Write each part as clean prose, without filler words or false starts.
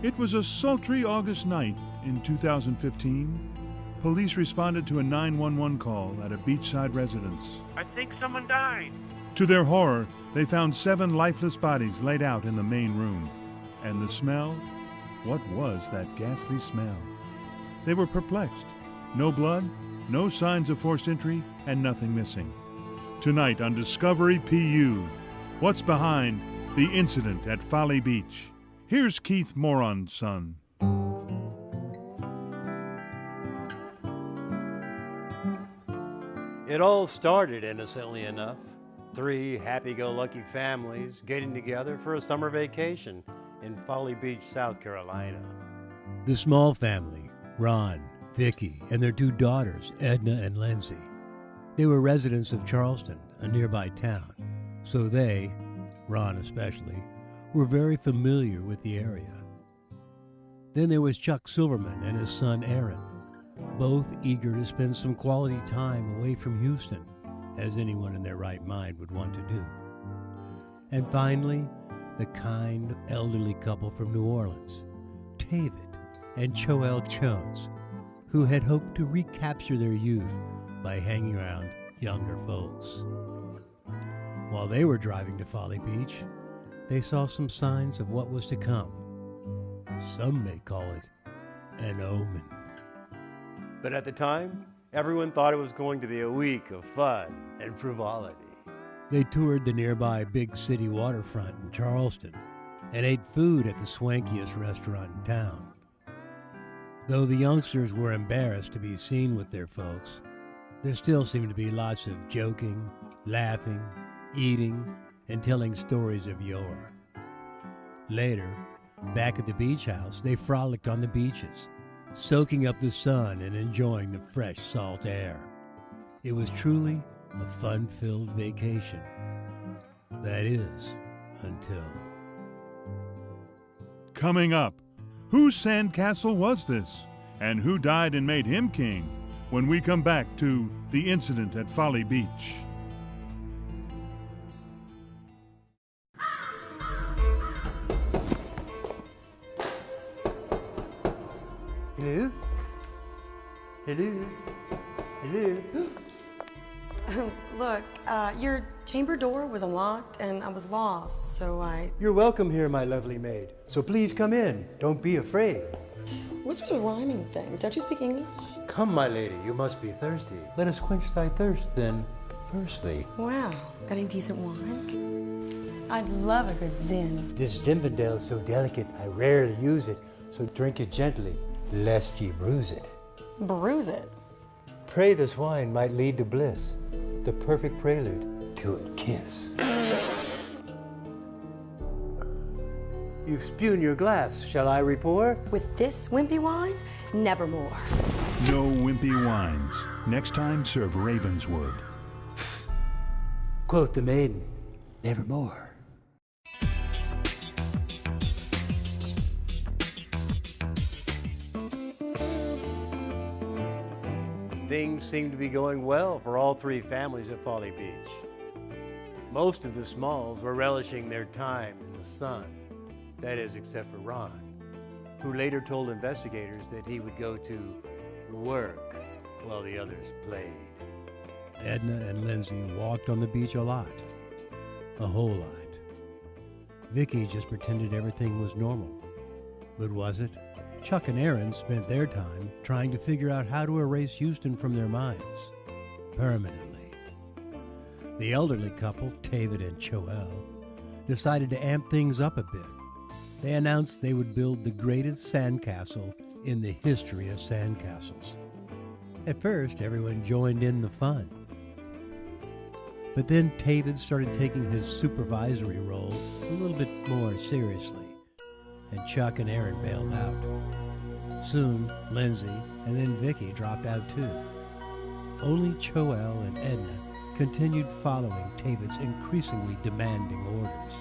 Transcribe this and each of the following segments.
It was a sultry August night in 2015. Police responded to a 911 call at a beachside residence. I think someone died. To their horror, they found 7 lifeless bodies laid out in the main room. And the smell? What was that ghastly smell? They were perplexed. No blood, no signs of forced entry, and nothing missing. Tonight on Discovery PU, what's behind the incident at Folley Beach? Here's Keith Moronson. It all started innocently enough. 3 happy-go-lucky families getting together for a summer vacation in Folley Beach, South Carolina. The small family, Ron, Vicky, and their 2 daughters, Edna and Lindsay. They were residents of Charleston, a nearby town, so they, Ron especially, were very familiar with the area. Then there was Chuck Silverman and his son Aaron, both eager to spend some quality time away from Houston, as anyone in their right mind would want to do. And finally, the kind, elderly couple from New Orleans, David and Choelle Jones, who had hoped to recapture their youth by hanging around younger folks. While they were driving to Folley Beach, they saw some signs of what was to come. Some may call it an omen. But at the time, everyone thought it was going to be a week of fun and frivolity. They toured the nearby big city waterfront in Charleston and ate food at the swankiest restaurant in town. Though the youngsters were embarrassed to be seen with their folks, there still seemed to be lots of joking, laughing, eating, and telling stories of yore. Later, back at the beach house, they frolicked on the beaches, soaking up the sun and enjoying the fresh salt air. It was truly a fun-filled vacation. That is, until... Coming up, whose Sandcastle was this? And who died and made him king? When we come back to the incident at Folley Beach. Hello? Hello? Hello? Look, your chamber door was unlocked and I was lost, so I... You're welcome here, my lovely maid. So please come in. Don't be afraid. What's with the rhyming thing? Don't you speak English? Come, my lady, you must be thirsty. Let us quench thy thirst, then, firstly. Wow, got any decent wine? I'd love a good Zin. This Zinfandel is so delicate, I rarely use it, so drink it gently, lest ye bruise it. Bruise it? Pray this wine might lead to bliss, the perfect prelude to a kiss. You've spewed your glass. Shall I repour? With this wimpy wine, nevermore. No wimpy wines. Next time, serve Ravenswood. Quoth the maiden, nevermore. Things seemed to be going well for all 3 families at Folley Beach. Most of the Smalls were relishing their time in the sun. That is, except for Ron, who later told investigators that he would go to work while the others played. Edna and Lindsay walked on the beach a lot. A whole lot. Vicky just pretended everything was normal. But was it? Chuck and Aaron spent their time trying to figure out how to erase Houston from their minds. Permanently. The elderly couple, David and Choelle, decided to amp things up a bit. They announced they would build the greatest sandcastle in the history of sandcastles. At first, everyone joined in the fun. But then David started taking his supervisory role a little bit more seriously, and Chuck and Aaron bailed out. Soon, Lindsay and then Vicky dropped out too. Only Choelle and Edna continued following David's increasingly demanding orders.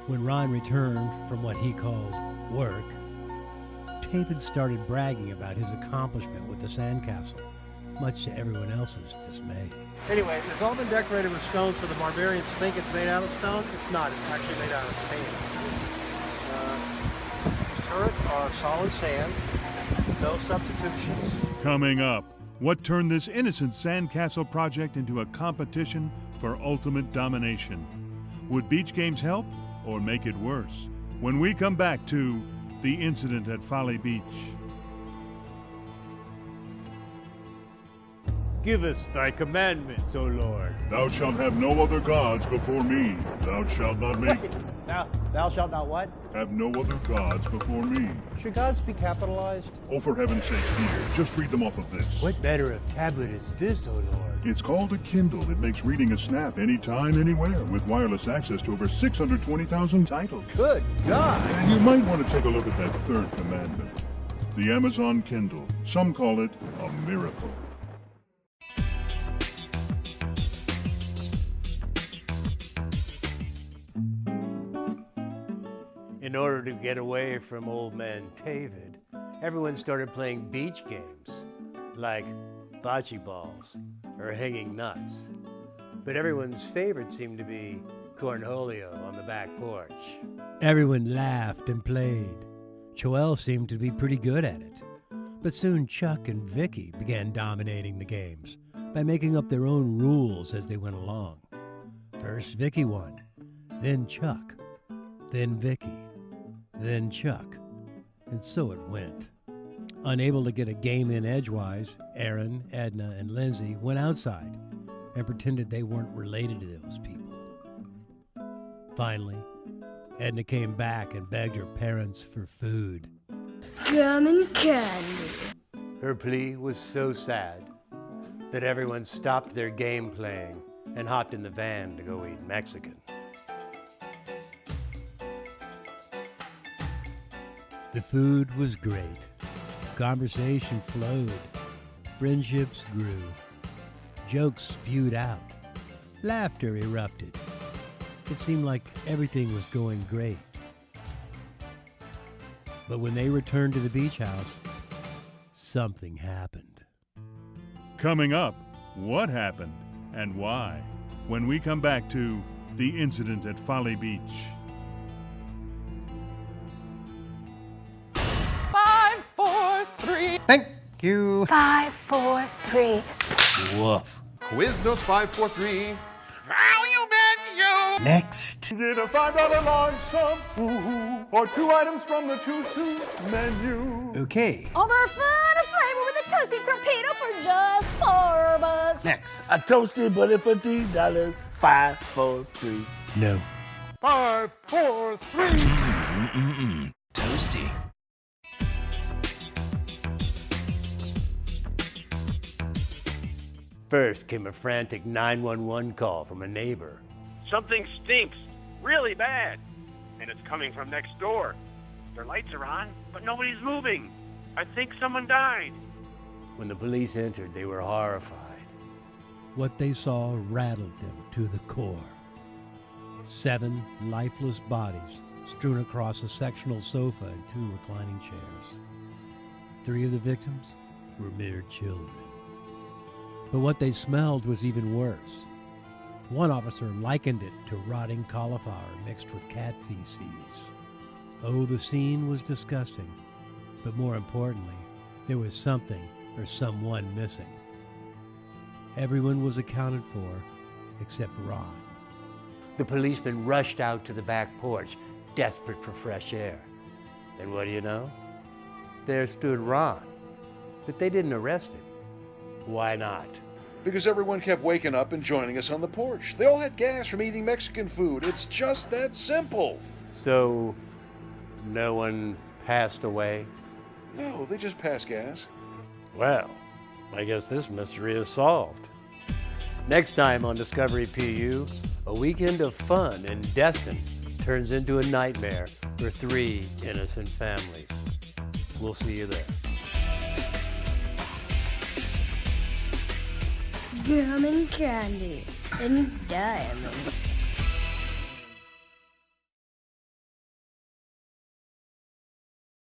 When Ron returned from what he called work, David started bragging about his accomplishment with the sandcastle, much to everyone else's dismay. Anyway, it's all been decorated with stone, so the barbarians think it's made out of stone. It's not. It's actually made out of sand. Just earth or solid sand. No substitutions. Coming up, what turned this innocent Sandcastle project into a competition for ultimate domination? Would beach games help or make it worse? When we come back to the incident at Folley Beach. Give us thy commandments, O Lord. Thou shalt have no other gods before me. Thou shalt not make... Thou shalt not what? Have no other gods before me. Should gods be capitalized? Oh, for heaven's sake, Peter, just read them off of this. What manner of tablet is this, O Lord? It's called a Kindle. It makes reading a snap anytime, anywhere, with wireless access to over 620,000 titles. Good God! And you might want to take a look at that third commandment. The Amazon Kindle. Some call it a miracle. In order to get away from old man David, everyone started playing beach games, like bocce balls or hanging nuts. But everyone's favorite seemed to be Cornholio on the back porch. Everyone laughed and played. Joelle seemed to be pretty good at it. But soon Chuck and Vicky began dominating the games by making up their own rules as they went along. First Vicky won, then Chuck, then Vicky, then Chuck, and so it went. Unable to get a game in edgewise, Aaron, Edna, and Lindsay went outside and pretended they weren't related to those people. Finally, Edna came back and begged her parents for food. Gum and candy. Her plea was so sad that everyone stopped their game playing and hopped in the van to go eat Mexican. The food was great. Conversation flowed. Friendships grew. Jokes spewed out. Laughter erupted. It seemed like everything was going great. But when they returned to the beach house, something happened. Coming up, what happened and why? When we come back to the incident at Folley Beach. 5, 4, 3. Thank you. 5, 4, 3. Woof. Quiznos 543. Value menu. Next. Get a $5 large sum or 2 items from the choose menu. Okay. Over fun and flavor with a toasted torpedo for just $4. Next. A toasted butter for $3. 5, 4, 3. No. 5, 4, 3. Toasty. First came a frantic 911 call from a neighbor. Something stinks really bad, and it's coming from next door. Their lights are on, but nobody's moving. I think someone died. When the police entered, they were horrified. What they saw rattled them to the core. 7 lifeless bodies strewn across a sectional sofa and 2 reclining chairs. 3 of the victims were mere children. But what they smelled was even worse. One officer likened it to rotting cauliflower mixed with cat feces. Oh, the scene was disgusting. But more importantly, there was something or someone missing. Everyone was accounted for except Ron. The policemen rushed out to the back porch, desperate for fresh air. And what do you know? There stood Ron. But they didn't arrest him. Why not? Because everyone kept waking up and joining us on the porch. They all had gas from eating Mexican food. It's just that simple. So, no one passed away? No, they just pass gas. Well, I guess this mystery is solved. Next time on Discovery PU, a weekend of fun in Destin turns into a nightmare for 3 innocent families. We'll see you there. Gum and candy and diamonds.